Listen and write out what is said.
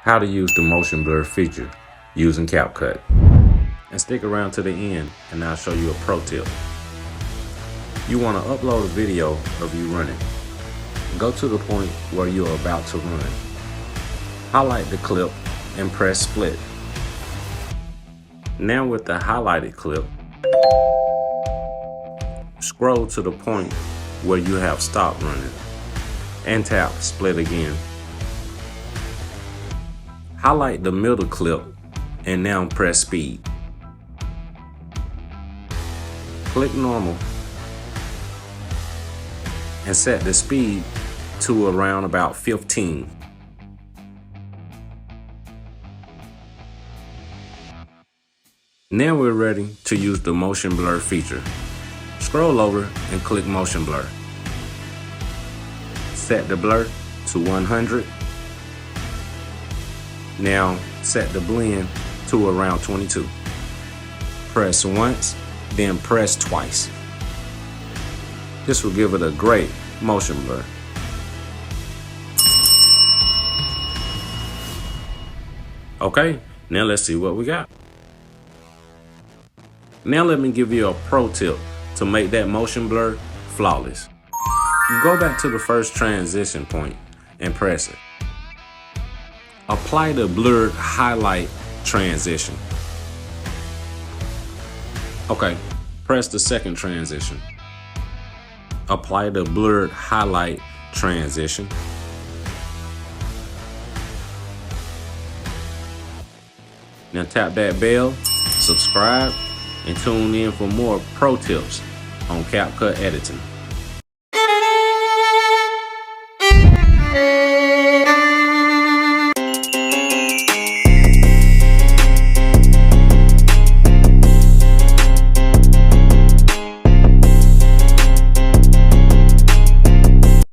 how to use the motion blur feature using CapCut. And stick around to the end and I'll show you a pro tip. You want to upload a video of you running. Go to the point where you are about to run. Highlight the clip and press split. Now with the highlighted clip, scroll to the point where you have stopped running and tap split again. Highlight the middle clip and now press speed. Click normal and set the speed to around about 15. Now we're ready to use the motion blur feature. Scroll over and click motion blur. Set the blur to 100. Now set the blend to around 22. Press once, then press twice. This will give it a great motion blur. Okay, now let's see what we got. Now let me give you a pro tip to make that motion blur flawless. You go back to the first transition point and press it. Apply the blurred highlight transition. Okay, press the second transition. Apply the blurred highlight transition. Now tap that bell, subscribe, and tune in for more pro tips on CapCut Editing.